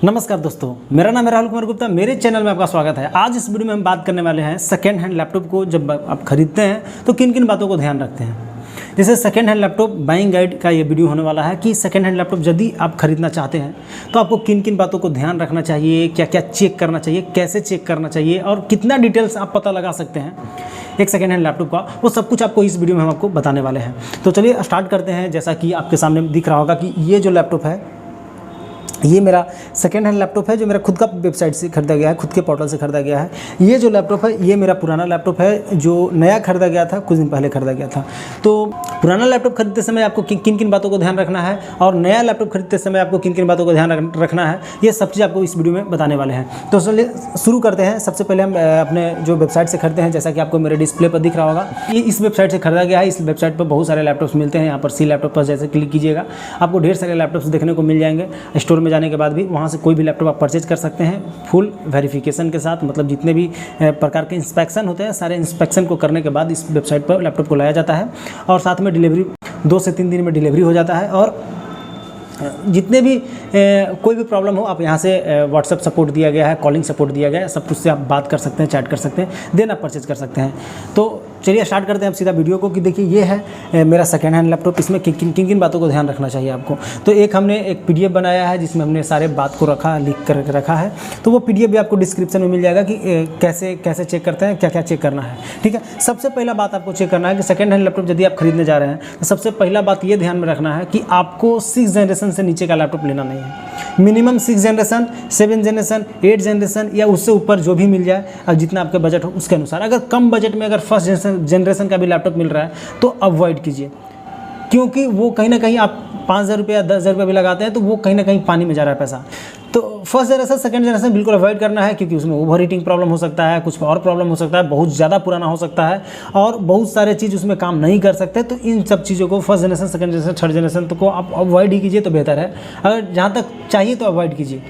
नमस्कार दोस्तों, मेरा नाम है राहुल कुमार गुप्ता। मेरे चैनल में आपका स्वागत है। आज इस वीडियो में हम बात करने वाले हैं सेकेंड हैंड लैपटॉप को जब आप खरीदते हैं तो किन किन बातों को ध्यान रखते हैं। जैसे second hand laptop buying guide का ये वीडियो होने वाला है कि सेकेंड हैंड लैपटॉप यदि आप खरीदना चाहते हैं तो आपको किन किन बातों को ध्यान रखना चाहिए, क्या क्या चेक करना चाहिए, कैसे चेक करना चाहिए और कितना डिटेल्स आप पता लगा सकते हैं एक सेकेंड हैंड लैपटॉप का, वो सब कुछ आपको इस वीडियो में हम आपको बताने वाले हैं। तो चलिए स्टार्ट करते हैं। जैसा कि आपके सामने दिख रहा होगा कि ये जो लैपटॉप है ये मेरा सेकेंड हैंड लैपटॉप है जो मेरा खुद का वेबसाइट से खरीदा गया है, खुद के पोर्टल से खरीदा गया है। ये जो लैपटॉप है ये मेरा पुराना लैपटॉप है जो नया खरीदा गया था, कुछ दिन पहले खरीदा गया था। तो पुराना लैपटॉप खरीदते समय आपको किन किन बातों को ध्यान रखना है और नया लैपटॉप खरीदते समय आपको किन किन बातों को ध्यान रखना है, ये सब चीज़ आपको इस वीडियो में बताने वाले हैं। तो चलिए शुरू करते हैं। सबसे पहले हम अपने जो वेबसाइट से खरीदते हैं, जैसा कि आपको मेरे डिस्प्ले पर दिख रहा होगा, ये इस वेबसाइट से खरीदा गया है। इस वेबसाइट पर बहुत सारे लैपटॉप्स मिलते हैं। यहाँ पर सी लैपटॉप पर जैसे क्लिक कीजिएगा आपको ढेर सारे लैपटॉप्स देखने को मिल जाएंगे। स्टोर में जाने के बाद भी वहाँ से कोई भी लैपटॉप आप परचेज कर सकते हैं फुल वेरिफिकेशन के साथ। मतलब जितने भी प्रकार के इंस्पेक्शन होते हैं सारे इंस्पेक्शन को करने के बाद इस वेबसाइट पर लैपटॉप को लाया जाता है और साथ में डिलीवरी 2 से 3 दिन में डिलीवरी हो जाता है। और जितने भी कोई भी प्रॉब्लम हो आप यहाँ से व्हाट्सएप सपोर्ट दिया गया है, कॉलिंग सपोर्ट दिया गया है, सब कुछ से आप बात कर सकते हैं, चैट कर सकते हैं, देन आप परचेज कर सकते हैं। तो चलिए स्टार्ट करते हैं आप सीधा वीडियो को कि देखिए ये है मेरा सेकेंड हैंड लैपटॉप। इसमें किन किन बातों को ध्यान रखना चाहिए आपको। तो एक हमने एक PDF बनाया है जिसमें हमने सारे बात को लिख कर रखा है। तो वो PDF भी आपको डिस्क्रिप्शन में मिल जाएगा कि कैसे चेक करते हैं, क्या क्या चेक करना है। ठीक है, सबसे पहला बात आपको चेक करना है कि सेकेंड हैंड लैपटॉप यदि आप खरीदने जा रहे हैं तो सबसे पहला बात ये ध्यान में रखना है कि आपको 6 जनरेशन से नीचे का लैपटॉप लेना नहीं है। मिनिमम 6 जनरेशन, 7 जनरेशन, 8 जनरेशन या उससे ऊपर जो भी मिल जाए और जितना आपका बजट हो उसके अनुसार। अगर कम बजट में अगर फर्स्ट जनरेशन का भी लैपटॉप मिल रहा है तो अवॉइड कीजिए, क्योंकि वो कहीं ना कहीं आप 5,000 रुपया 10,000 रुपया भी लगाते हैं तो वो कहीं ना कहीं पानी में जा रहा है पैसा। तो फर्स्ट जनरेशन सेकंड जनरेशन बिल्कुल अवॉइड करना है, क्योंकि उसमें ओवर हीटिंग प्रॉब्लम हो सकता है, कुछ और प्रॉब्लम हो सकता है, बहुत ज़्यादा पुराना हो सकता है और बहुत सारे चीज़ उसमें काम नहीं कर सकते। तो इन सब चीज़ों को first generation second generation third generation तो को आप अवॉइड ही कीजिए तो बेहतर है। अगर जहाँ तक चाहिए तो अवॉइड कीजिए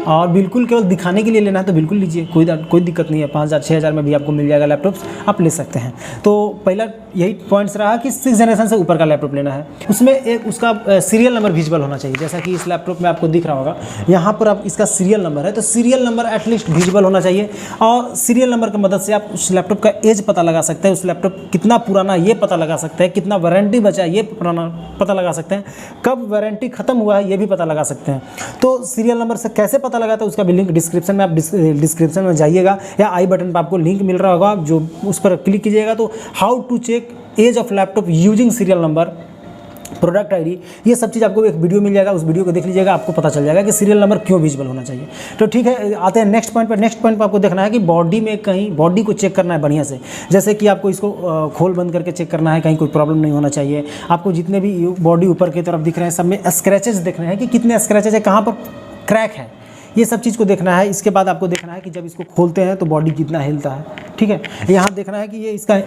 और बिल्कुल केवल दिखाने के लिए लेना है तो बिल्कुल लीजिए, कोई दिक्कत नहीं है। 5,000 6,000 में भी आपको मिल जाएगा लैपटॉप्स, आप ले सकते हैं। तो पहला यही पॉइंट्स रहा कि 6 जनरेशन से ऊपर का लैपटॉप लेना है। उसमें एक उसका सीरियल नंबर विजिबल होना चाहिए। जैसा कि इस लैपटॉप में आपको दिख रहा होगा, यहाँ पर आप इसका सीरियल नंबर है तो सीरियल नंबर एटलीस्ट विजिबल होना चाहिए। और सीरियल नंबर की मदद से आप उस लैपटॉप का एज पता लगा सकते हैं, उस लैपटॉप कितना पुराना ये पता लगा सकते हैं, कितना वारंटी बचा है ये पुराना पता लगा सकते हैं, कब वारंटी खत्म हुआ है ये भी पता लगा सकते हैं। तो सीरियल नंबर से कैसे पता लगा तो उसका भी लिंक डिस्क्रिप्शन में, आप डिस्क्रिप्शन में जाइएगा या आई बटन पर आपको लिंक मिल रहा होगा, जो उस पर क्लिक कीजिएगा तो how to check age of laptop using serial number, product ID, ये सब चीज़ आपको एक वीडियो मिल जाएगा। उस वीडियो को देख लीजिएगा, आपको पता चल जाएगा कि सीरियल नंबर क्यों विजिबल होना चाहिए। तो ठीक है, आते हैं नेक्स्ट पॉइंट पर। नेक्स्ट पॉइंट पर आपको देखना है कि बॉडी में कहीं बॉडी को चेक करना है बढ़िया से। जैसे कि आपको इसको खोल बंद करके चेक करना है, कहीं कोई प्रॉब्लम नहीं होना चाहिए। आपको जितने भी बॉडी ऊपर की तरफ दिख रहे हैं सब में स्क्रैचेज देखने हैं कि कितने स्क्रैचेज है, कहाँ पर क्रैक है, ये सब चीज़ को देखना है। इसके बाद आपको देखना है कि जब इसको खोलते हैं तो बॉडी कितना हिलता है। ठीक है, यहाँ देखना है कि ये इसका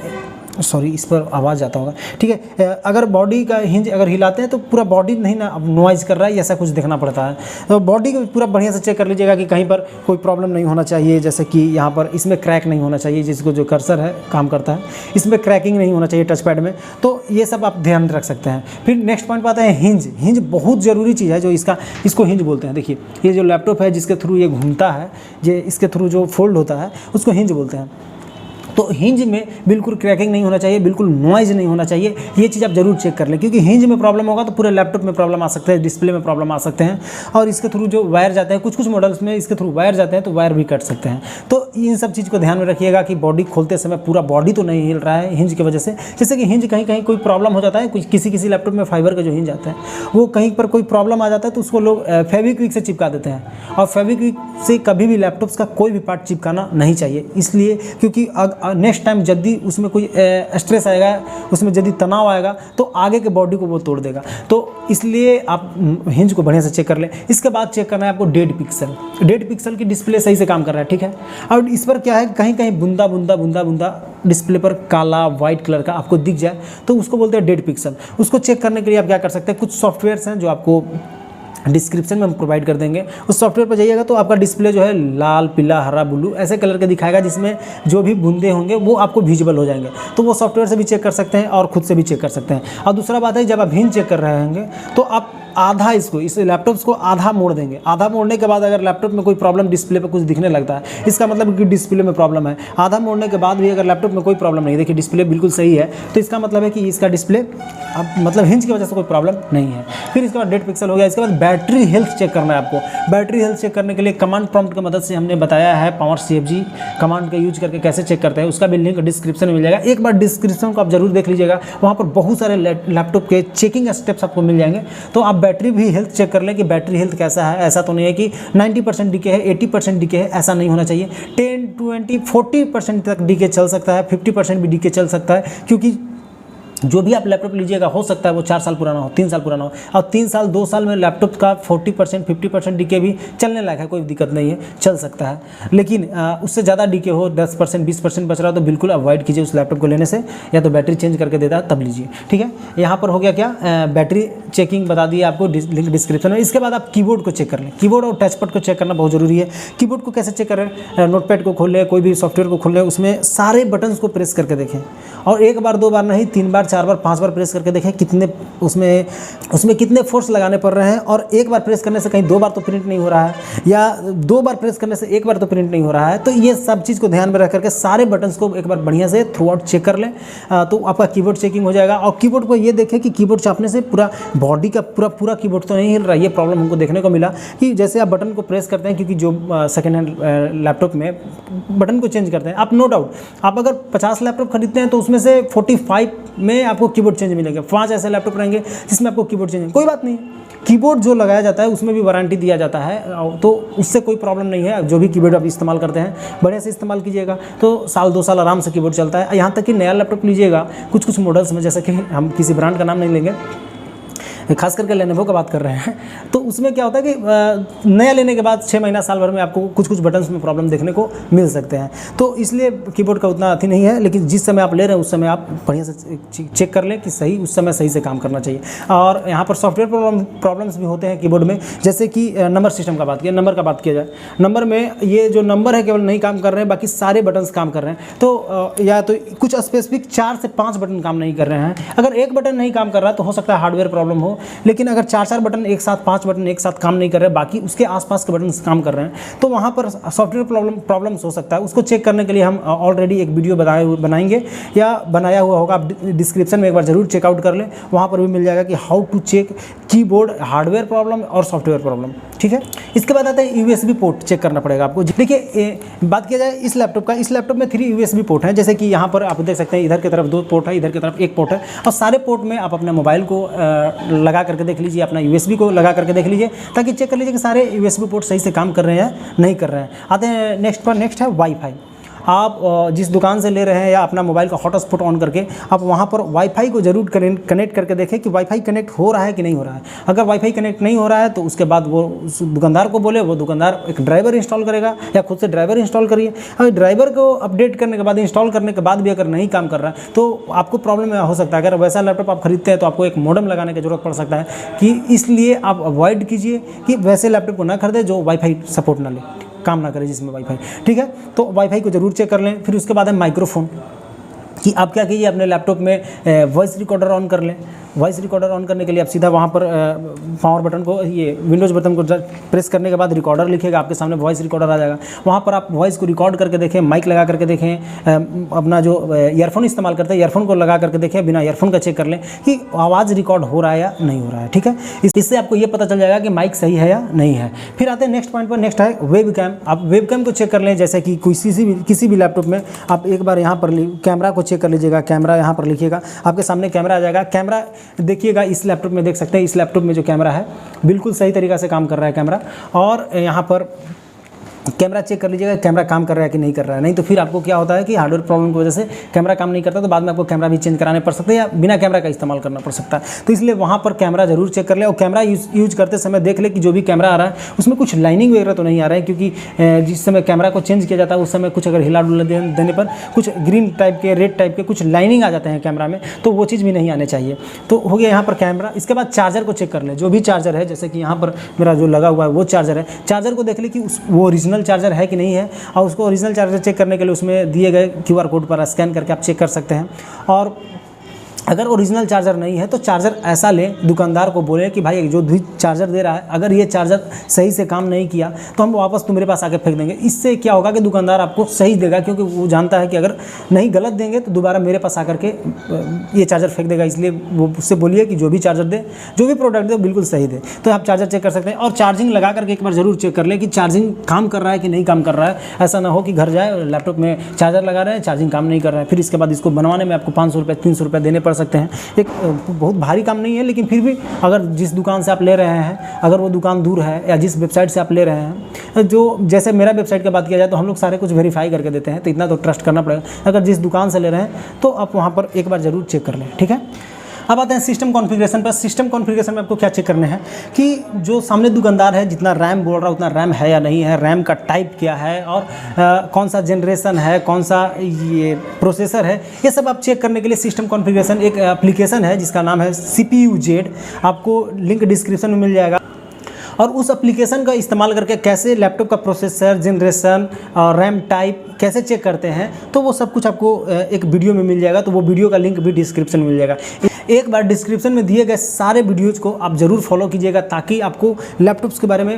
इस पर आवाज़ आता होगा। ठीक है, अगर बॉडी का हिंज अगर हिलाते हैं तो पूरा बॉडी नहीं ना नॉइज़ कर रहा है, ऐसा कुछ देखना पड़ता है। तो बॉडी को पूरा बढ़िया से चेक कर लीजिएगा कि कहीं पर कोई प्रॉब्लम नहीं होना चाहिए। जैसे कि यहाँ पर इसमें क्रैक नहीं होना चाहिए, जिसको जो कर्सर है काम करता है इसमें क्रैकिंग नहीं होना चाहिए टच पैड में। तो ये सब आप ध्यान रख सकते हैं। फिर नेक्स्ट पॉइंट पर आता है हिंज। हिंज बहुत ज़रूरी चीज़ है, जो इसको हिंज बोलते हैं। देखिए ये जो लैपटॉप है जिसके थ्रू ये घूमता है, ये इसके थ्रू जो फोल्ड होता है उसको हिंज बोलते हैं। तो हिंज में बिल्कुल क्रैकिंग नहीं होना चाहिए, बिल्कुल नॉइज़ नहीं होना चाहिए। ये चीज़ आप जरूर चेक कर लें, क्योंकि हिंज में प्रॉब्लम होगा तो पूरे लैपटॉप में प्रॉब्लम आ सकते हैं, डिस्प्ले में प्रॉब्लम आ सकते हैं। और इसके थ्रू जो वायर जाते हैं, कुछ मॉडल्स में इसके थ्रू वायर जाते हैं तो वायर भी कट सकते हैं। तो इन सब चीज़ को ध्यान में रखिएगा कि बॉडी खोलते समय पूरा बॉडी तो नहीं हिल रहा है हिंज की वजह से। जैसे कि हिंज कहीं कोई प्रॉब्लम हो जाता है, किसी लैपटॉप में फाइबर का जो हिंज आता है वो कहीं पर कोई प्रॉब्लम आ जाता है तो उसको लोग फेविक्विक से चिपका देते हैं। और फेविक्विक से कभी भी लैपटॉप्स का कोई भी पार्ट चिपकाना नहीं चाहिए, इसलिए क्योंकि नेक्स्ट टाइम यदि उसमें कोई स्ट्रेस आएगा, उसमें यदि तनाव आएगा तो आगे के बॉडी को वो तोड़ देगा। तो इसलिए आप हिंज को बढ़िया से चेक कर लें। इसके बाद चेक करना है आपको डेड पिक्सल की डिस्प्ले सही से काम कर रहा है। ठीक है, और इस पर क्या है, कहीं बूंदा डिस्प्ले पर काला वाइट कलर का आपको दिख जाए तो उसको बोलते हैं डेड पिक्सल। उसको चेक करने के लिए आप क्या कर सकते हैं, कुछ सॉफ्टवेयर्स हैं जो आपको डिस्क्रिप्शन में हम प्रोवाइड कर देंगे। उस सॉफ्टवेयर पर जाइएगा तो आपका डिस्प्ले जो है लाल, पीला, हरा, ब्लू ऐसे कलर के दिखाएगा, जिसमें जो भी बूंदे होंगे वो आपको विजिबल हो जाएंगे। तो वो सॉफ्टवेयर से भी चेक कर सकते हैं और खुद से भी चेक कर सकते हैं। और दूसरा बात है, जब आप हिंज चेक कर रहे होंगे तो आप आधा इसको, इस लैपटॉप्स को आधा मोड़ देंगे। आधा मोड़ने के बाद अगर लैपटॉप में कोई प्रॉब्लम, डिस्प्ले पे कुछ दिखने लगता है, इसका मतलब कि डिस्प्ले में प्रॉब्लम है। आधा मोड़ने के बाद भी अगर लैपटॉप में कोई प्रॉब्लम नहीं, देखिए डिस्प्ले बिल्कुल सही है, तो इसका मतलब है कि इसका डिस्प्ले अब मतलब हिंज की वजह से कोई प्रॉब्लम नहीं है। फिर इसके बाद डेड पिक्सल हो गया। इसके बाद बैटरी हेल्थ चेक करना है आपको। बैटरी हेल्थ चेक करने के लिए कमांड प्रॉम्प्ट की मदद से हमने बताया है, पावर CFG कमांड का यूज करके कैसे चेक करते हैं, उसका भी लिंक डिस्क्रिप्शन में मिल जाएगा। एक बार डिस्क्रिप्शन को आप जरूर देख लीजिएगा, वहाँ पर बहुत सारे लैपटॉप के चेकिंग स्टेप्स आपको मिल जाएंगे। तो आप बैटरी भी हेल्थ चेक कर लें कि बैटरी हेल्थ कैसा है। ऐसा तो नहीं है कि 90% डीके है, 80% डीके है, ऐसा नहीं होना चाहिए। 10, 20, 40% तक डीके चल सकता है, 50% भी डीके चल सकता है, क्योंकि जो भी आप लैपटॉप लीजिएगा हो सकता है वो 4 साल पुराना हो, 3 साल पुराना हो, और 3 साल 2 साल में लैपटॉप का 40%, 50% डीके भी चलने लायक है, कोई दिक्कत नहीं है, चल सकता है। लेकिन उससे ज़्यादा डीके हो, 10%, 20% बच रहा हो, तो बिल्कुल अवॉइड कीजिए उस लैपटॉप को लेने से, या तो बैटरी चेंज करके देता है तब लीजिए, ठीक है। यहाँ पर हो गया क्या, बैटरी चेकिंग बता दी आपको, लिंक डिस्क्रिप्शन में। इसके बाद आप कीबोर्ड को चेक कर लें। कीबोर्ड और टचपैड को चेक करना बहुत जरूरी है। कीबोर्ड को कैसे चेक करें, नोटपैड को खोल लें, कोई भी सॉफ्टवेयर को खोल लें, उसमें सारे बटन्स को प्रेस करके देखें, और एक बार 2 बार नहीं, 3 बार 4 बार 5 बार प्रेस करके देखें कितने उसमें कितने फोर्स लगाने पड़ रहे हैं। और एक बार प्रेस करने से कहीं 2 बार तो प्रिंट नहीं हो रहा है, या 2 बार प्रेस करने से 1 बार तो प्रिंट नहीं हो रहा है। तो ये सब चीज़ को ध्यान में रख करके सारे बटन्स को एक बार बढ़िया से थ्रू आउट चेक कर लें, तो आपका कीबोर्ड चेकिंग हो जाएगा। और कीबोर्ड को ये देखें कि कीबोर्ड चापने से पूरा बॉडी का पूरा कीबोर्ड तो नहीं हिल रहा है। ये प्रॉब्लम हमको देखने को मिला कि जैसे आप बटन को प्रेस करते हैं, क्योंकि जो सेकेंड हैंड लैपटॉप में बटन को चेंज करते हैं आप, नो डाउट आप अगर 50 लैपटॉप खरीदते हैं तो उसमें से 45 में आपको कीबोर्ड चेंज मिलेंगे, 5 ऐसे लैपटॉप रहेंगे जिसमें आपको कीबोर्ड चेंज, कोई बात नहीं। कीबोर्ड जो लगाया जाता है उसमें भी वारंटी दिया जाता है, तो उससे कोई प्रॉब्लम नहीं है। जो भी कीबोर्ड आप इस्तेमाल करते हैं बढ़िया से इस्तेमाल कीजिएगा, तो साल 2 साल आराम से कीबोर्ड चलता है। यहाँ तक कि नया लैपटॉप लीजिएगा, कुछ मॉडल्स में, जैसे कि हम किसी ब्रांड का नाम नहीं लेंगे, खास करके लेनोवो का बात कर रहे हैं, तो उसमें क्या होता है कि नया लेने के बाद 6 महीना साल भर में आपको कुछ बटन्स में प्रॉब्लम देखने को मिल सकते हैं। तो इसलिए कीबोर्ड का उतना अथी नहीं है, लेकिन जिस समय आप ले रहे हैं उस समय आप बढ़िया से चेक कर लें कि सही उस समय सही से काम करना चाहिए। और यहाँ पर सॉफ्टवेयर प्रॉब्लम्स भी होते हैं कीबोर्ड में, जैसे कि नंबर सिस्टम का बात किया, नंबर का बात किया जाए, नंबर में ये जो नंबर है केवल नहीं काम कर रहे हैं, बाकी सारे बटन्स काम कर रहे हैं। तो या तो कुछ स्पेसिफिक 4 से 5 बटन काम नहीं कर रहे हैं। अगर एक बटन नहीं काम कर रहा है तो हो सकता है हार्डवेयर प्रॉब्लम हो, लेकिन अगर 4 बटन एक साथ, 5 बटन एक साथ काम नहीं कर रहे, बाकी उसके आसपास के बटन काम कर रहे हैं, तो वहाँ पर सॉफ्टवेयर प्रॉब्लम्स हो सकता है। उसको चेक करने के लिए हम ऑलरेडी एक वीडियो बनाएंगे या बनाया हुआ होगा, आप डिस्क्रिप्शन में एक बार जरूर चेकआउट कर लें, वहाँ पर भी मिल जाएगा कि how to check keyboard hardware problem और सॉफ्टवेयर प्रॉब्लम, ठीक है। इसके बाद आता है USB पोर्ट चेक करना पड़ेगा आपको। देखिए बात किया जाए इस लैपटॉप का, इस लैपटॉप में 3 USB पोर्ट हैं, जैसे कि यहाँ पर आप देख सकते हैं, इधर की तरफ 2 पोर्ट है, इधर की तरफ 1 पोर्ट है, और सारे पोर्ट में आप अपने मोबाइल को लगा करके देख लीजिए, अपना USB को लगा करके देख लीजिए, ताकि चेक कर लीजिए कि सारे USB पोर्ट सही से काम कर रहे हैं नहीं कर रहे हैं। आते हैं नेक्स्ट है वाईफाई। आप जिस दुकान से ले रहे हैं या अपना मोबाइल का हॉटस्पॉट ऑन करके आप वहाँ पर वाईफाई को जरूर कनेक्ट करके देखें कि वाईफाई कनेक्ट हो रहा है कि नहीं हो रहा है। अगर वाईफाई कनेक्ट नहीं हो रहा है तो उसके बाद वो उस दुकानदार को बोले, वो दुकानदार एक ड्राइवर इंस्टॉल करेगा, या खुद से ड्राइवर इंस्टॉल करिए। अगर ड्राइवर को अपडेट करने के बाद, इंस्टॉल करने के बाद भी अगर नहीं काम कर रहा है तो आपको प्रॉब्लम हो सकता है। अगर वैसा लैपटॉप आप खरीदते हैं तो आपको एक मॉडेम लगाने की जरूरत पड़ सकता है, कि इसलिए आप अवॉइड कीजिए कि वैसे लैपटॉप को ना खरीदें जो वाईफाई सपोर्ट ना ले, काम ना करें जिसमें वाईफाई, ठीक है। तो वाईफाई को जरूर चेक कर लें। फिर उसके बाद है माइक्रोफोन, कि आप क्या कीजिए, अपने लैपटॉप में वॉइस रिकॉर्डर ऑन कर लें। वॉइस रिकॉर्डर ऑन करने के लिए आप सीधा वहाँ पर पावर बटन को, ये विंडोज़ बटन को प्रेस करने के बाद रिकॉर्डर लिखेगा, आपके सामने वॉइस रिकॉर्डर आ जाएगा। वहाँ पर आप वॉइस को रिकॉर्ड करके देखें, माइक लगा करके देखें, अपना जो ईयरफोन इस्तेमाल करते हैं ईयरफोन को लगा करके देखें, बिना ईयरफोन का चेक कर लें कि आवाज़ रिकॉर्ड हो रहा है या नहीं हो रहा है, ठीक है। इससे आपको ये पता चल जाएगा कि माइक सही है या नहीं है। फिर आते हैं नेक्स्ट पॉइंट पर, नेक्स्ट है वेब कैम। आप वेब कैम को चेक कर लें, जैसे कि किसी भी लैपटॉप में आप एक बार यहाँ पर कैमरा को चेक कर लीजिएगा, कैमरा यहाँ पर लिखिएगा, आपके सामने कैमरा आ जाएगा। कैमरा देखिएगा, इस लैपटॉप में देख सकते हैं, इस लैपटॉप में जो कैमरा है बिल्कुल सही तरीक़ा से काम कर रहा है कैमरा। और यहाँ पर कैमरा चेक कर लीजिएगा कैमरा काम कर रहा है कि नहीं कर रहा है। नहीं तो फिर आपको क्या होता है कि हार्डवेयर प्रॉब्लम की वजह से कैमरा काम नहीं करता, तो बाद में आपको कैमरा भी चेंज कराने पड़ सकते हैं या बिना कैमरा का इस्तेमाल करना पड़ सकता है। तो इसलिए वहाँ पर कैमरा जरूर चेक कर ले, और कैमरा यूज करते समय देख ले कि जो भी कैमरा आ रहा है उसमें कुछ लाइनिंग वगैरह तो नहीं आ रहा है, क्योंकि जिस समय कैमरा को चेंज किया जाता है उस समय कुछ अगर हिला डुला देने पर कुछ ग्रीन टाइप के, रेड टाइप के कुछ लाइनिंग आ जाते हैं कैमरा में, तो वो चीज़ भी नहीं आने चाहिए। तो हो गया यहाँ पर कैमरा। इसके बाद चार्जर को चेक कर ले, जो भी चार्जर है, जैसे कि यहाँ पर मेरा जो लगा हुआ है वो चार्जर है, चार्जर को देख ले कि वो ओरिजिनल चार्जर है कि नहीं है। और उसको ओरिजिनल चार्जर चेक करने के लिए उसमें दिए गए QR कोड पर स्कैन करके आप चेक कर सकते हैं। अगर ओरिजिनल चार्जर नहीं है तो चार्जर ऐसा लें, दुकानदार को बोले कि भाई जो भी चार्जर दे रहा है अगर ये चार्जर सही से काम नहीं किया तो हम वापस तुम्हारे पास आके फेंक देंगे। इससे क्या होगा कि दुकानदार आपको सही देगा, क्योंकि वो जानता है कि अगर नहीं गलत देंगे तो दोबारा मेरे पास आकर के ये चार्जर फेंक देगा। इसलिए वो उससे बोलिए कि जो भी चार्जर दे, जो भी प्रोडक्ट दे बिल्कुल सही दे। तो आप चार्जर चेक कर सकते हैं और चार्जिंग लगा करके एक बार ज़रूर चेक कर लें कि चार्जिंग काम कर रहा है कि नहीं काम कर रहा है। ऐसा ना हो कि घर जाए लैपटॉप में चार्जर लगा रहे हैं, चार्जिंग काम नहीं कर रहा है, फिर इसके बाद इसको बनवाने में आपको 500 रुपये 300 रुपये देने पड़ सकते हैं। एक बहुत भारी काम नहीं है, लेकिन फिर भी अगर जिस दुकान से आप ले रहे हैं, अगर वो दुकान दूर है या जिस वेबसाइट से आप ले रहे हैं, जो जैसे मेरा वेबसाइट की बात किया जाए तो हम लोग सारे कुछ वेरीफाई करके देते हैं, तो इतना तो ट्रस्ट करना पड़ेगा। अगर जिस दुकान से ले रहे हैं तो आप वहाँ पर एक बार ज़रूर चेक कर लें, ठीक है। अब आते हैं सिस्टम कॉन्फ़िगरेशन पर। सिस्टम कॉन्फ़िगरेशन में आपको क्या चेक करने हैं कि जो सामने दुकानदार है जितना रैम बोल रहा है उतना रैम है या नहीं है, रैम का टाइप क्या है और कौन सा जनरेशन है, कौन सा ये प्रोसेसर है, ये सब आप चेक करने के लिए सिस्टम कॉन्फ़िगरेशन एक एप्लीकेशन है जिसका नाम है CPU-Z। आपको लिंक डिस्क्रिप्शन में मिल जाएगा। और उस एप्लीकेशन का इस्तेमाल करके कैसे लैपटॉप का प्रोसेसर, जनरेशन और रैम टाइप कैसे चेक करते हैं, तो वो सब कुछ आपको एक वीडियो में मिल जाएगा। तो वो वीडियो का लिंक भी डिस्क्रिप्शन में मिल जाएगा। एक बार डिस्क्रिप्शन में दिए गए सारे वीडियोज़ को आप ज़रूर फॉलो कीजिएगा, ताकि आपको लैपटॉप्स के बारे में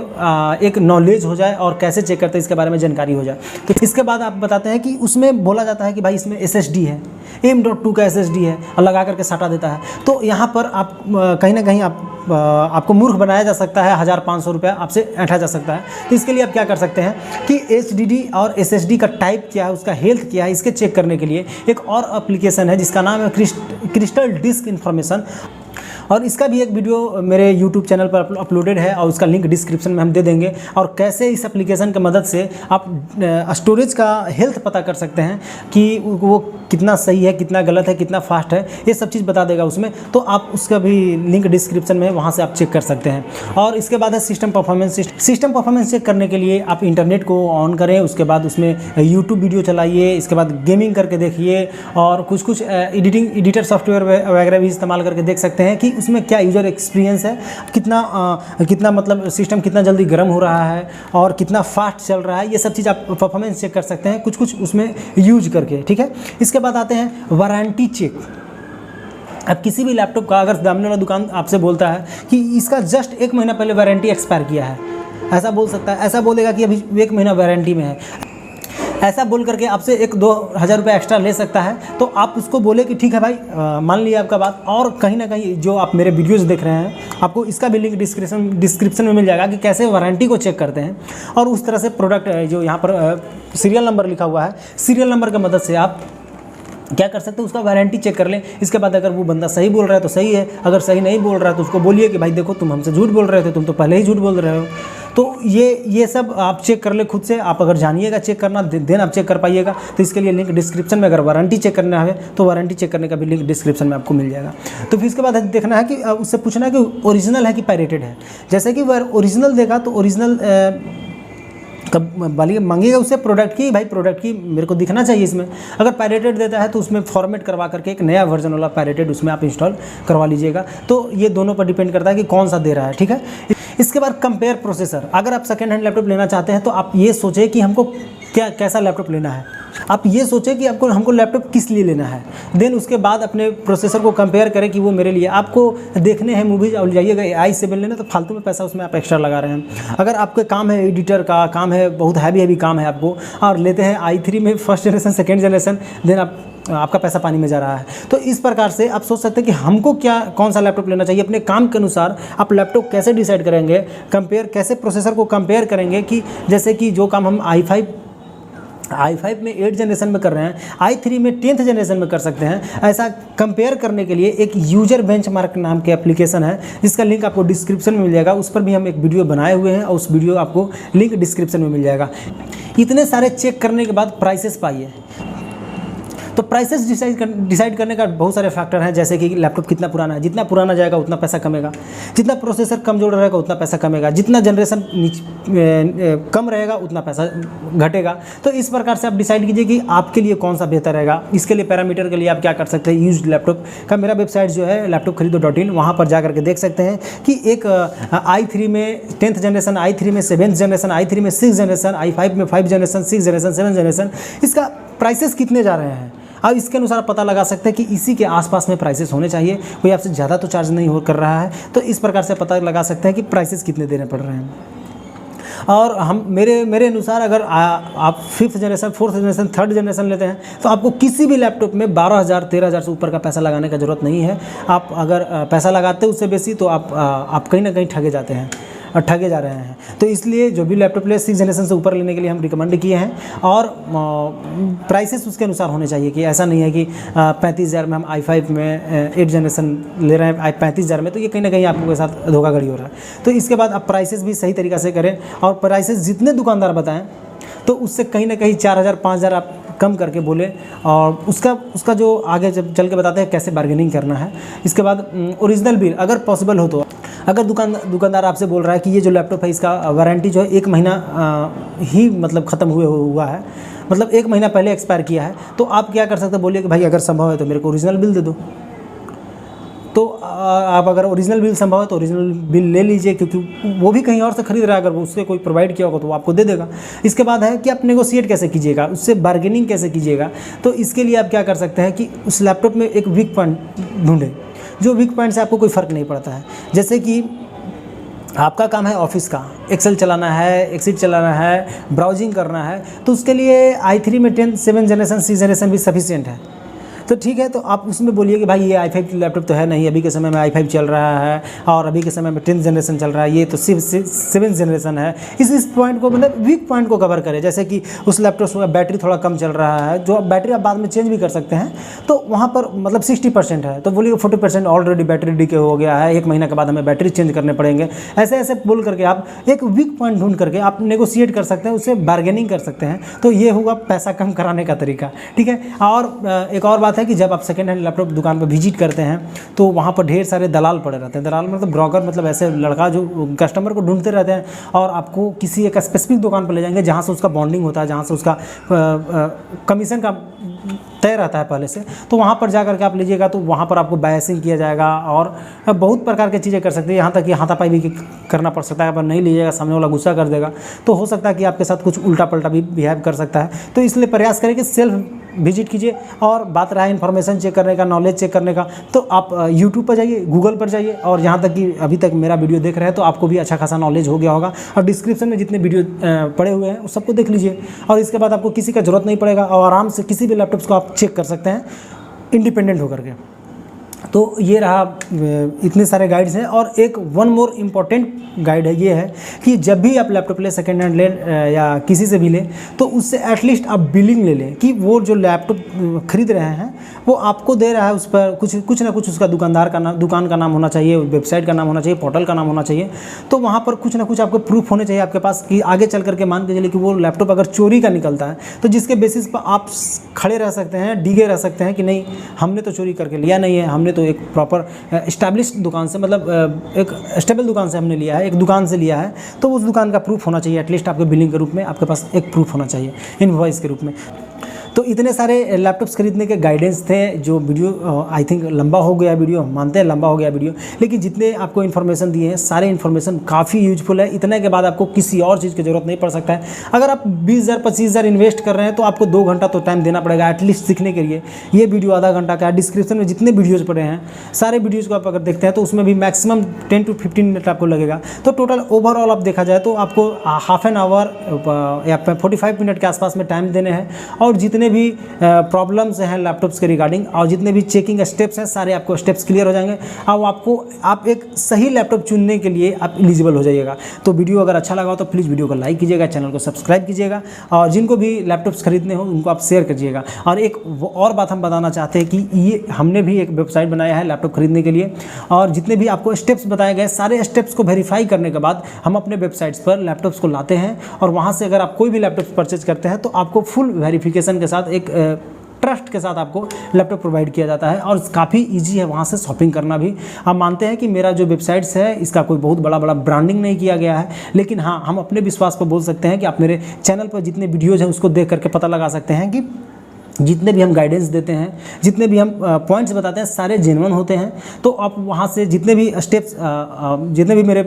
एक नॉलेज हो जाए और कैसे चेक करते हैं इसके बारे में जानकारी हो जाए। तो इसके बाद आप बताते हैं कि उसमें बोला जाता है कि भाई इसमें SSD है, M.2 का SSD है और लगा करके साटा देता है। तो यहाँ पर आप कहीं ना कहीं आपको मूर्ख बनाया जा सकता है, 1500 रुपया आपसे ऐंठा जा सकता है। तो इसके लिए आप क्या कर सकते हैं कि HDD और SSD का टाइप क्या है, उसका हेल्थ क्या है, इसके चेक करने के लिए एक और एप्लीकेशन है जिसका नाम है क्रिस्टल डिस्क इन्फॉर्मेशन। और इसका भी एक वीडियो मेरे YouTube चैनल पर अपलोडेड है और उसका लिंक डिस्क्रिप्शन में हम दे देंगे। और कैसे इस एप्लीकेशन की मदद से आप स्टोरेज का हेल्थ पता कर सकते हैं कि वो कितना सही है, कितना गलत है, कितना फास्ट है, ये सब चीज़ बता देगा उसमें। तो आप उसका भी लिंक डिस्क्रिप्शन में, वहाँ से आप चेक कर सकते हैं। और इसके बाद है system performance. System performance check करने के लिए आप इंटरनेट को ऑन करें, उसके बाद उसमें YouTube वीडियो चलाइए, इसके बाद गेमिंग करके देखिए और कुछ एडिटर सॉफ्टवेयर वगैरह भी इस्तेमाल करके देख सकते हैं कि उसमें क्या यूज़र एक्सपीरियंस है, कितना मतलब सिस्टम कितना जल्दी गर्म हो रहा है और कितना फास्ट चल रहा है। ये सब चीज़ आप परफॉर्मेंस चेक कर सकते हैं कुछ उसमें यूज करके, ठीक है। इसके बाद आते हैं वारंटी चेक। अब किसी भी लैपटॉप का अगर सामने वाला दुकान आपसे बोलता है कि इसका जस्ट 1 महीना पहले वारंटी एक्सपायर किया है, ऐसा बोल सकता है, ऐसा बोलेगा कि अभी 1 महीना वारंटी में है, ऐसा बोल करके आपसे 1-2 हज़ार रुपये एक्स्ट्रा ले सकता है। तो आप उसको बोले कि ठीक है भाई, मान लिया आपका बात। और कहीं ना कहीं जो आप मेरे वीडियोस देख रहे हैं, आपको इसका भी लिंक डिस्क्रिप्शन में मिल जाएगा कि कैसे वारंटी को चेक करते हैं। और उस तरह से प्रोडक्ट जो यहाँ पर सीरियल नंबर लिखा हुआ है, सीरियल नंबर की मदद से आप क्या कर सकते हैं, उसका वारंटी चेक कर लें। इसके बाद अगर वो बंदा सही बोल रहा है तो सही है, अगर सही नहीं बोल रहा है तो उसको बोलिए कि भाई देखो तुम हमसे झूठ बोल रहे थे, तुम तो पहले ही झूठ बोल रहे हो। तो ये सब आप चेक कर ले खुद से। आप अगर जानिएगा चेक करना, देन आप चेक कर पाइएगा। तो इसके लिए लिंक डिस्क्रिप्शन में, अगर वारंटी चेक करना है तो वारंटी चेक करने का भी लिंक डिस्क्रिप्शन में आपको मिल जाएगा। तो फिर इसके बाद देखना है कि उससे पूछना है कि ओरिजिनल है कि पायरेटेड है। जैसे कि वह ओरिजिनल देगा तो ओरिजिनल कब वाली मांगेगा उससे प्रोडक्ट की, भाई प्रोडक्ट की मेरे को दिखना चाहिए इसमें। अगर पायरेटेड देता है तो उसमें फॉर्मेट करवा करके एक नया वर्जन वाला पायरेटेड उसमें आप इंस्टॉल करवा लीजिएगा। तो ये दोनों पर डिपेंड करता है कि कौन सा दे रहा है, ठीक है। इसके बाद कंपेयर प्रोसेसर। अगर आप सेकेंड हैंड लैपटॉप लेना चाहते हैं तो आप ये सोचें कि हमको कैसा लैपटॉप लेना है। आप ये सोचें कि हमको लैपटॉप किस लिए लेना है। देन उसके बाद अपने प्रोसेसर को कंपेयर करें कि वो मेरे लिए, आपको देखने हैं मूवीज और जाइएगा i7 लेना तो फालतू में पैसा उसमें आप एक्स्ट्रा लगा रहे हैं। अगर आपके काम है एडिटर का काम है, बहुत हैवी काम है आपको, और लेते हैं i3 में first generation, second generation, then आपका पैसा पानी में जा रहा है। तो इस प्रकार से आप सोच सकते हैं कि हमको कौन सा लैपटॉप लेना चाहिए। अपने काम के अनुसार आप लैपटॉप कैसे डिसाइड करेंगे, कैसे प्रोसेसर को कंपेयर करेंगे कि जैसे कि जो काम हम i5 में 8 जनरेशन में कर रहे हैं, i3 में 10th जनरेशन में कर सकते हैं। ऐसा कंपेयर करने के लिए एक यूजर बेंचमार्क नाम के एप्लीकेशन है जिसका लिंक आपको डिस्क्रिप्शन में मिल जाएगा। उस पर भी हम एक वीडियो बनाए हुए हैं और उस वीडियो आपको लिंक डिस्क्रिप्शन में मिल जाएगा। इतने सारे चेक करने के बाद प्राइसेस पाइए। तो प्राइसेस डिसाइड करने का बहुत सारे फैक्टर हैं, जैसे कि लैपटॉप कितना पुराना है। जितना पुराना जाएगा उतना पैसा कमेगा, जितना प्रोसेसर कमजोर रहेगा उतना पैसा कमेगा, जितना जनरेशन कम रहेगा उतना पैसा घटेगा। तो इस प्रकार से आप डिसाइड कीजिए कि आपके लिए कौन सा बेहतर रहेगा। इसके लिए पैरामीटर के लिए आप क्या कर सकते हैं, यूज्ड लैपटॉप का मेरा वेबसाइट जो है laptopkharido.in, वहाँ पर जा करके देख सकते हैं कि एक i3 में 10th जनरेशन, i3 में 7th जनरेशन, i3 में 6th जनरेशन, i5 में 5 जनरेशन, 6 जनरेशन, 7 जनरेशन, इसका प्राइसेस कितने जा रहे हैं। अब इसके अनुसार पता लगा सकते हैं कि इसी के आसपास में प्राइसेस होने चाहिए, कोई आपसे ज़्यादा तो चार्ज नहीं कर रहा है, तो इस प्रकार से पता लगा सकते हैं कि प्राइसेस कितने देने पड़ रहे हैं। और हम मेरे अनुसार अगर आप 5th generation, 4th generation, 3rd generation लेते हैं तो आपको किसी भी लैपटॉप में 12,000 13,000 से ऊपर का पैसा लगाने का ज़रूरत नहीं है। आप अगर पैसा लगाते हैं उससे बेसी तो आप कहीं ना कहीं ठगे जाते हैं और ठगे जा रहे हैं। तो इसलिए जो भी लैपटॉप ले 6 जनरेशन से ऊपर लेने के लिए हम रिकमेंड किए हैं, और प्राइसेस उसके अनुसार होने चाहिए कि ऐसा नहीं है कि 35,000 में हम i5 में 8 जनरेशन ले रहे हैं 35,000 में, तो ये कहीं ना कहीं आपके साथ धोखाधड़ी हो रहा है। तो इसके बाद आप प्राइसेस भी सही तरीक़ा से करें, और प्राइसेस जितने दुकानदार बताएं तो उससे कहीं ना कहीं 4,000 5,000 आप कम करके बोले, और उसका जो आगे जब चल के बताते हैं कैसे बार्गेनिंग करना है। इसके बाद ओरिजिनल बिल अगर पॉसिबल हो तो, अगर दुकानदार आपसे बोल रहा है कि ये जो लैपटॉप है इसका वारंटी जो है 1 महीना ही मतलब ख़त्म हुआ है, मतलब 1 महीना पहले एक्सपायर किया है, तो आप क्या कर सकते हैं, बोलिए कि भाई अगर संभव है तो मेरे को ओरिजिनल बिल दे दो। तो आप अगर ओरिजिनल बिल संभव है तो ओरिजिनल बिल ले लीजिए, क्योंकि वो भी कहीं और से खरीद रहा है, अगर वो उससे कोई प्रोवाइड किया होगा तो वो आपको दे देगा। इसके बाद है कि आप नेगोशिएट कैसे कीजिएगा, उससे बार्गेनिंग कैसे कीजिएगा। तो इसके लिए आप क्या कर सकते हैं कि उस लैपटॉप में एक वीक पॉइंट ढूंढें, जो वीक पॉइंट से आपको कोई फ़र्क नहीं पड़ता है। जैसे कि आपका काम है ऑफिस का, एक्सेल चलाना है, एक्सेल चलाना है, ब्राउजिंग करना है, तो उसके लिए i3 में 7 जनरेशन 6 जनरेशन भी सफिशिएंट है। तो ठीक है, तो आप उसमें बोलिए कि भाई ये i5 लैपटॉप तो है नहीं, अभी के समय में i5 चल रहा है, और अभी के समय में 10th जनरेशन चल रहा है, ये तो सिर्फ 7th जनरेशन है। इस पॉइंट को मतलब वीक पॉइंट को कवर करें। जैसे कि उस लैपटॉप में बैटरी थोड़ा कम चल रहा है, जो बैटरी आप बाद में चेंज भी कर सकते हैं, तो वहाँ पर मतलब 60% है, तो बोलिए 40% ऑलरेडी बैटरी डीके हो गया है, 1 महीना के बाद हमें बैटरी चेंज करने पड़ेंगे। ऐसे बोल करके आप एक वीक पॉइंट ढूंढ करके आप नेगोशिएट कर सकते हैं, उससे बार्गेनिंग कर सकते हैं। तो ये होगा पैसा कम कराने का तरीका, ठीक है। और एक और बात है कि जब आप सेकेंड हैंड लैपटॉप दुकान पर विजिट करते हैं तो वहाँ पर ढेर सारे दलाल पड़े रहते हैं। दलाल मतलब ब्रोकर, मतलब ऐसे लड़का जो कस्टमर को ढूंढते रहते हैं, और आपको किसी एक स्पेसिफिक दुकान पर ले जाएंगे जहाँ से उसका बॉन्डिंग होता है, जहाँ से उसका कमीशन का तय रहता है पहले से। तो वहाँ पर जा करके आप लीजिएगा, तो वहाँ पर आपको बायसिंग किया जाएगा, और बहुत प्रकार की चीज़ें कर सकते हैं, यहाँ तक कि हाथापाई भी करना पड़ सकता है। अगर नहीं लीजिएगा, सामने वाला गुस्सा कर देगा, तो हो सकता है कि आपके साथ कुछ उल्टा पल्टा भी बिहेव कर सकता है। तो इसलिए प्रयास करें कि सेल्फ विजिट कीजिए। और बात रहा इन्फॉर्मेशन चेक करने का, नॉलेज चेक करने का, तो आप यूट्यूब पर जाइए, गूगल पर जाइए, और यहाँ तक कि अभी तक मेरा वीडियो देख रहे हैं तो आपको भी अच्छा खासा नॉलेज हो गया होगा, और डिस्क्रिप्शन में जितने वीडियो पड़े हुए हैं उस सबको देख लीजिए। और इसके बाद आपको किसी का ज़रूरत नहीं पड़ेगा, और आराम से किसी भी लैपटॉप्स को आप चेक कर सकते हैं इंडिपेंडेंट होकर के। तो ये रहा, इतने सारे गाइड्स हैं। और एक वन मोर इम्पॉर्टेंट गाइड है, ये है कि जब भी आप लैपटॉप ले, सेकेंड हैंड ले या किसी से भी ले, तो उससे एटलीस्ट आप बिलिंग ले लें कि वो जो लैपटॉप खरीद रहे हैं वो आपको दे रहा है, उस पर कुछ ना कुछ उसका दुकान का नाम होना चाहिए, वेबसाइट का नाम होना चाहिए, पोर्टल का नाम होना चाहिए। तो वहाँ पर कुछ ना कुछ आपको प्रूफ होने चाहिए आपके पास, कि आगे चल करके मान के चलिए कि वो लैपटॉप अगर चोरी का निकलता है तो जिसके बेसिस पर आप खड़े रह सकते हैं, डिगे रह सकते हैं कि नहीं, हमने तो चोरी करके लिया नहीं है, हमने तो एक प्रॉपर एस्टैब्लिश्ड दुकान से, मतलब एक स्टेबल दुकान से हमने लिया है, एक दुकान से लिया है। तो उस दुकान का प्रूफ होना चाहिए, एटलीस्ट आपके बिलिंग के रूप में आपके पास एक प्रूफ होना चाहिए, इनवॉइस के रूप में। तो इतने सारे लैपटॉप्स खरीदने के गाइडेंस थे। जो वीडियो आई थिंक लंबा हो गया वीडियो, हम मानते हैं लंबा हो गया वीडियो, लेकिन जितने आपको इन्फॉर्मेशन दिए हैं सारे इन्फॉर्मेशन काफ़ी यूजफुल है। इतने के बाद आपको किसी और चीज़ की ज़रूरत नहीं पड़ सकता है। अगर आप 20,000 25,000 इन्वेस्ट कर रहे हैं तो आपको 2 घंटा तो टाइम देना पड़ेगा एटलीस्ट सीखने के लिए। ये वीडियो आधा घंटा का है। डिस्क्रिप्शन में जितने वीडियोज़ पड़े हैं सारे वीडियोज़ को आप अगर देखते हैं तो उसमें भी मैक्सिमम 10 to 15 मिनट आपको लगेगा। तो टोटल ओवरऑल आप देखा जाए तो आपको हाफ एन आवर या 45 मिनट के आसपास में टाइम देने हैं। और जितने भी प्रॉब्लम्स हैं लैपटॉप्स के रिगार्डिंग और जितने भी चेकिंग स्टेप्स हैं सारे आपको स्टेप्स क्लियर हो जाएंगे और आप एक सही लैपटॉप चुनने के लिए आप एलिजिबल हो जाइएगा। तो वीडियो अगर अच्छा लगा हो तो प्लीज़ वीडियो को लाइक कीजिएगा, चैनल को सब्सक्राइब कीजिएगा और जिनको भी लैपटॉप्स खरीदने हो उनको आप शेयर कीजिएगा। और एक और बात हम बताना चाहते हैं कि ये हमने भी एक वेबसाइट बनाया है लैपटॉप खरीदने के लिए और जितने भी आपको स्टेप्स बताए गए सारे स्टेप्स को वेरीफाई करने के बाद हम अपने वेबसाइट्स पर लैपटॉप्स को लाते हैं और वहाँ से अगर आप कोई भी लैपटॉप परचेज करते हैं तो आपको फुल वेरिफिकेशन के साथ एक ट्रस्ट के साथ आपको लैपटॉप प्रोवाइड किया जाता है और काफ़ी इजी है वहाँ से शॉपिंग करना भी। हम मानते हैं कि मेरा जो वेबसाइट्स है इसका कोई बहुत बड़ा ब्रांडिंग नहीं किया गया है, लेकिन हाँ हम अपने विश्वास पर बोल सकते हैं कि आप मेरे चैनल पर जितने वीडियोज़ हैं उसको देख करके पता लगा सकते हैं कि जितने भी हम गाइडेंस देते हैं, जितने भी हम पॉइंट्स बताते हैं, सारे जेन्युइन होते हैं। तो आप वहाँ से जितने भी स्टेप्स, जितने भी मेरे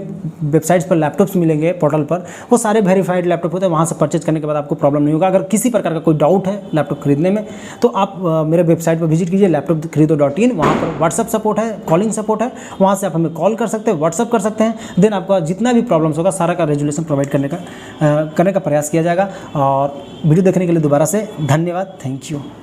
वेबसाइट्स पर लैपटॉप्स मिलेंगे पोर्टल पर, वो सारे वेरीफाइड लैपटॉप होते हैं। वहाँ से परचेज करने के बाद आपको प्रॉब्लम नहीं होगा। अगर किसी प्रकार का कोई डाउट है लैपटॉप खरीदने में, तो आप मेरे वेबसाइट पर विजिट कीजिए laptopkhrido.in। वहाँ पर व्हाट्सअप सपोर्ट है, कॉलिंग सपोर्ट है, वहाँ से आप हमें कॉल कर सकते हैं, व्हाट्सअप कर सकते हैं। देन आपका जितना भी प्रॉब्लम्स होगा सारा का रेजोल्यूशन प्रोवाइड करने का प्रयास किया जाएगा। और वीडियो देखने के लिए दोबारा से धन्यवाद। Thank you.